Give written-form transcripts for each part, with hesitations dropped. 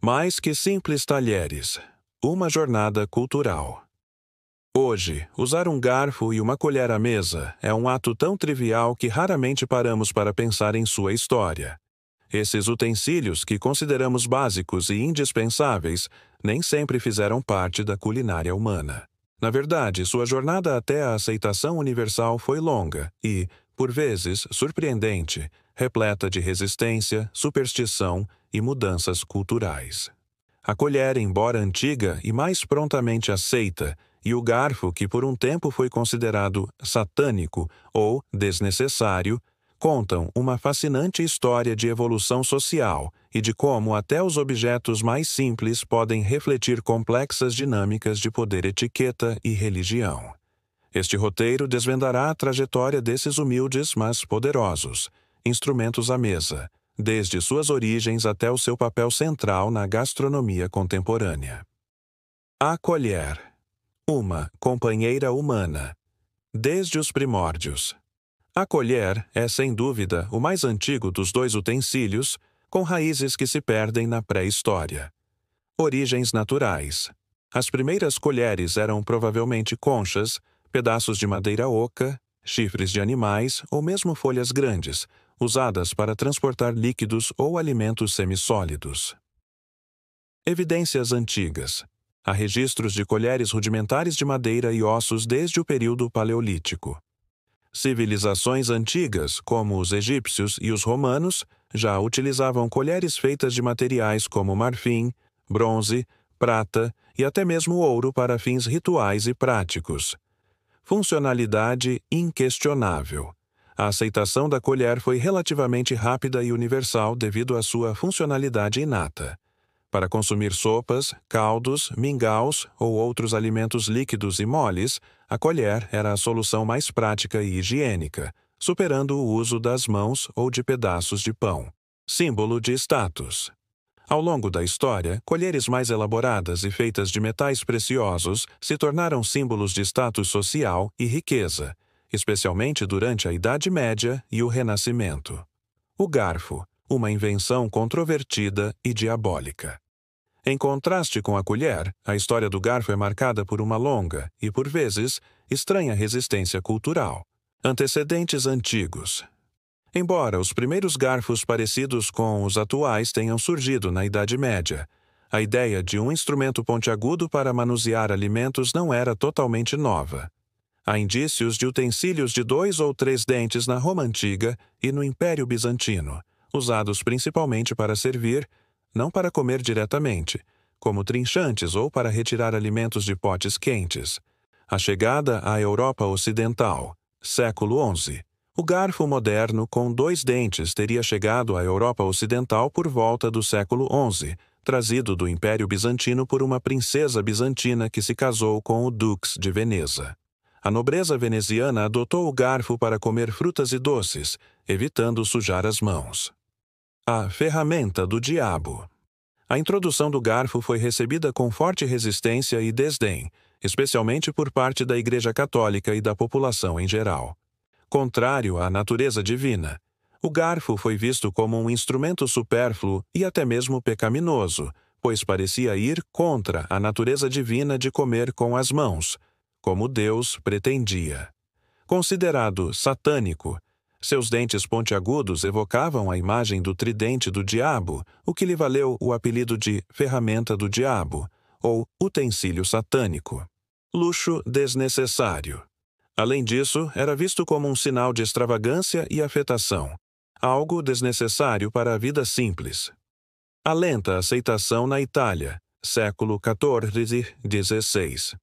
Mais que simples talheres. Uma jornada cultural. Hoje, usar um garfo e uma colher à mesa é um ato tão trivial que raramente paramos para pensar em sua história. Esses utensílios, que consideramos básicos e indispensáveis, nem sempre fizeram parte da culinária humana. Na verdade, sua jornada até a aceitação universal foi longa e, por vezes, surpreendente, repleta de resistência, superstição e mudanças culturais. A colher, embora antiga e mais prontamente aceita, e o garfo, que por um tempo foi considerado satânico ou desnecessário, contam uma fascinante história de evolução social e de como até os objetos mais simples podem refletir complexas dinâmicas de poder, etiqueta e religião. Este roteiro desvendará a trajetória desses humildes, mas poderosos instrumentos à mesa, desde suas origens até o seu papel central na gastronomia contemporânea. A colher. Uma companheira humana. Desde os primórdios. A colher é, sem dúvida, o mais antigo dos dois utensílios, com raízes que se perdem na pré-história. Origens naturais. As primeiras colheres eram provavelmente conchas, pedaços de madeira oca, chifres de animais ou mesmo folhas grandes, usadas para transportar líquidos ou alimentos semissólidos. Evidências antigas. Há registros de colheres rudimentares de madeira e ossos desde o período paleolítico. Civilizações antigas, como os egípcios e os romanos, já utilizavam colheres feitas de materiais como marfim, bronze, prata e até mesmo ouro para fins rituais e práticos. Funcionalidade inquestionável. A aceitação da colher foi relativamente rápida e universal devido à sua funcionalidade inata. Para consumir sopas, caldos, mingaus ou outros alimentos líquidos e moles, a colher era a solução mais prática e higiênica, superando o uso das mãos ou de pedaços de pão. Símbolo de status. Ao longo da história, colheres mais elaboradas e feitas de metais preciosos se tornaram símbolos de status social e riqueza, especialmente durante a Idade Média e o Renascimento. O garfo, uma invenção controvertida e diabólica. Em contraste com a colher, a história do garfo é marcada por uma longa e, por vezes, estranha resistência cultural. Antecedentes antigos. Embora os primeiros garfos parecidos com os atuais tenham surgido na Idade Média, a ideia de um instrumento pontiagudo para manusear alimentos não era totalmente nova. Há indícios de utensílios de 2 ou 3 dentes na Roma Antiga e no Império Bizantino, usados principalmente para servir, não para comer diretamente, como trinchantes ou para retirar alimentos de potes quentes. A chegada à Europa Ocidental, século XI. O garfo moderno com 2 dentes teria chegado à Europa Ocidental por volta do século XI, trazido do Império Bizantino por uma princesa bizantina que se casou com o Dux de Veneza. A nobreza veneziana adotou o garfo para comer frutas e doces, evitando sujar as mãos. A ferramenta do diabo. A introdução do garfo foi recebida com forte resistência e desdém, especialmente por parte da Igreja Católica e da população em geral. Contrário à natureza divina, o garfo foi visto como um instrumento supérfluo e até mesmo pecaminoso, pois parecia ir contra a natureza divina de comer com as mãos, como Deus pretendia. Considerado satânico, seus dentes pontiagudos evocavam a imagem do tridente do diabo, o que lhe valeu o apelido de ferramenta do diabo, ou utensílio satânico. Luxo desnecessário. Além disso, era visto como um sinal de extravagância e afetação, algo desnecessário para a vida simples. A lenta aceitação na Itália, século XIV-XVI.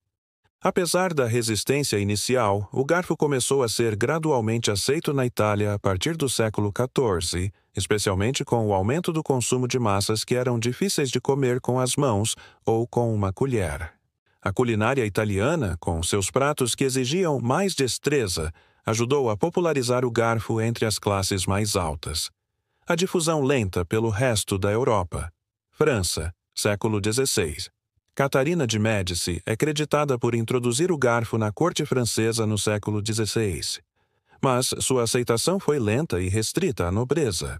Apesar da resistência inicial, o garfo começou a ser gradualmente aceito na Itália a partir do século XIV, especialmente com o aumento do consumo de massas que eram difíceis de comer com as mãos ou com uma colher. A culinária italiana, com seus pratos que exigiam mais destreza, ajudou a popularizar o garfo entre as classes mais altas. A difusão lenta pelo resto da Europa. França, século XVI. Catarina de Médici é creditada por introduzir o garfo na corte francesa no século XVI. Mas sua aceitação foi lenta e restrita à nobreza.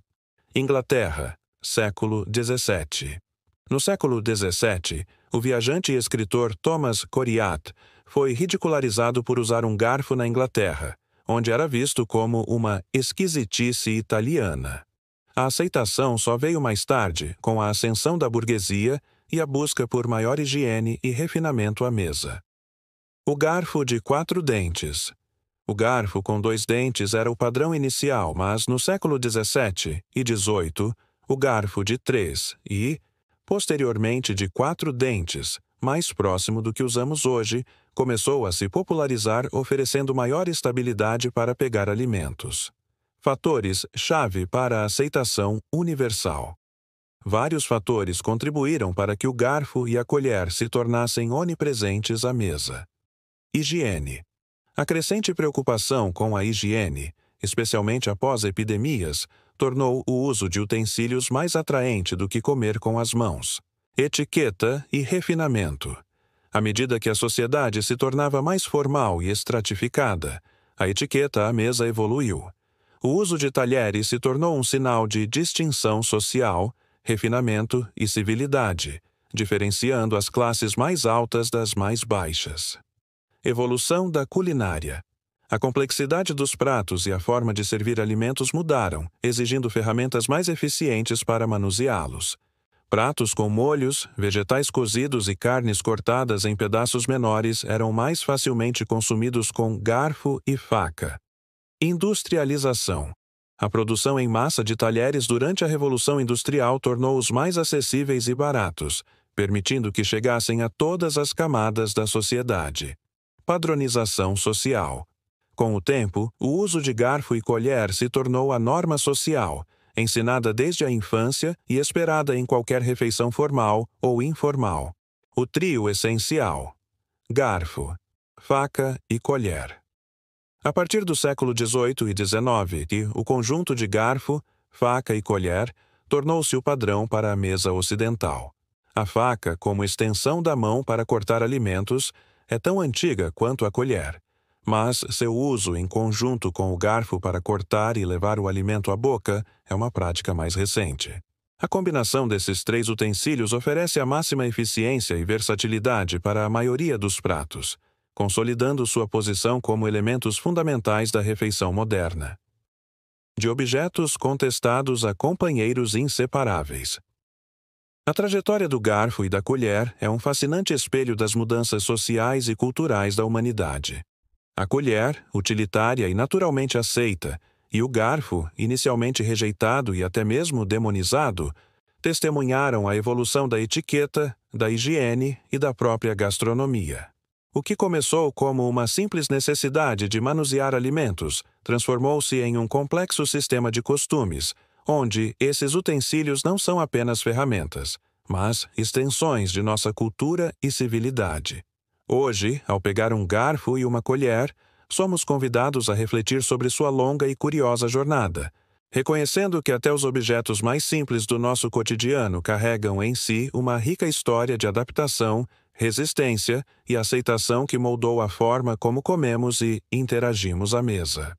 Inglaterra, século XVII. No século XVII, o viajante e escritor Thomas Coriat foi ridicularizado por usar um garfo na Inglaterra, onde era visto como uma esquisitice italiana. A aceitação só veio mais tarde, com a ascensão da burguesia e a busca por maior higiene e refinamento à mesa. O garfo de 4 dentes. O garfo com 2 dentes era o padrão inicial, mas no século XVII e XVIII, o garfo de 3 e, posteriormente, de 4 dentes, mais próximo do que usamos hoje, começou a se popularizar, oferecendo maior estabilidade para pegar alimentos. Fatores-chave para a aceitação universal. Vários fatores contribuíram para que o garfo e a colher se tornassem onipresentes à mesa. Higiene. A crescente preocupação com a higiene, especialmente após epidemias, tornou o uso de utensílios mais atraente do que comer com as mãos. Etiqueta e refinamento. À medida que a sociedade se tornava mais formal e estratificada, a etiqueta à mesa evoluiu. O uso de talheres se tornou um sinal de distinção social, refinamento e civilidade, diferenciando as classes mais altas das mais baixas. Evolução da culinária. A complexidade dos pratos e a forma de servir alimentos mudaram, exigindo ferramentas mais eficientes para manuseá-los. Pratos com molhos, vegetais cozidos e carnes cortadas em pedaços menores eram mais facilmente consumidos com garfo e faca. Industrialização. A produção em massa de talheres durante a Revolução Industrial tornou-os mais acessíveis e baratos, permitindo que chegassem a todas as camadas da sociedade. Padronização social. Com o tempo, o uso de garfo e colher se tornou a norma social, ensinada desde a infância e esperada em qualquer refeição formal ou informal. O trio essencial: garfo, faca e colher. A partir do século XVIII e XIX, o conjunto de garfo, faca e colher tornou-se o padrão para a mesa ocidental. A faca, como extensão da mão para cortar alimentos, é tão antiga quanto a colher, mas seu uso em conjunto com o garfo para cortar e levar o alimento à boca é uma prática mais recente. A combinação desses 3 utensílios oferece a máxima eficiência e versatilidade para a maioria dos pratos, consolidando sua posição como elementos fundamentais da refeição moderna. De objetos contestados a companheiros inseparáveis. A trajetória do garfo e da colher é um fascinante espelho das mudanças sociais e culturais da humanidade. A colher, utilitária e naturalmente aceita, e o garfo, inicialmente rejeitado e até mesmo demonizado, testemunharam a evolução da etiqueta, da higiene e da própria gastronomia. O que começou como uma simples necessidade de manusear alimentos transformou-se em um complexo sistema de costumes, onde esses utensílios não são apenas ferramentas, mas extensões de nossa cultura e civilidade. Hoje, ao pegar um garfo e uma colher, somos convidados a refletir sobre sua longa e curiosa jornada, reconhecendo que até os objetos mais simples do nosso cotidiano carregam em si uma rica história de adaptação, resistência e aceitação que moldou a forma como comemos e interagimos à mesa.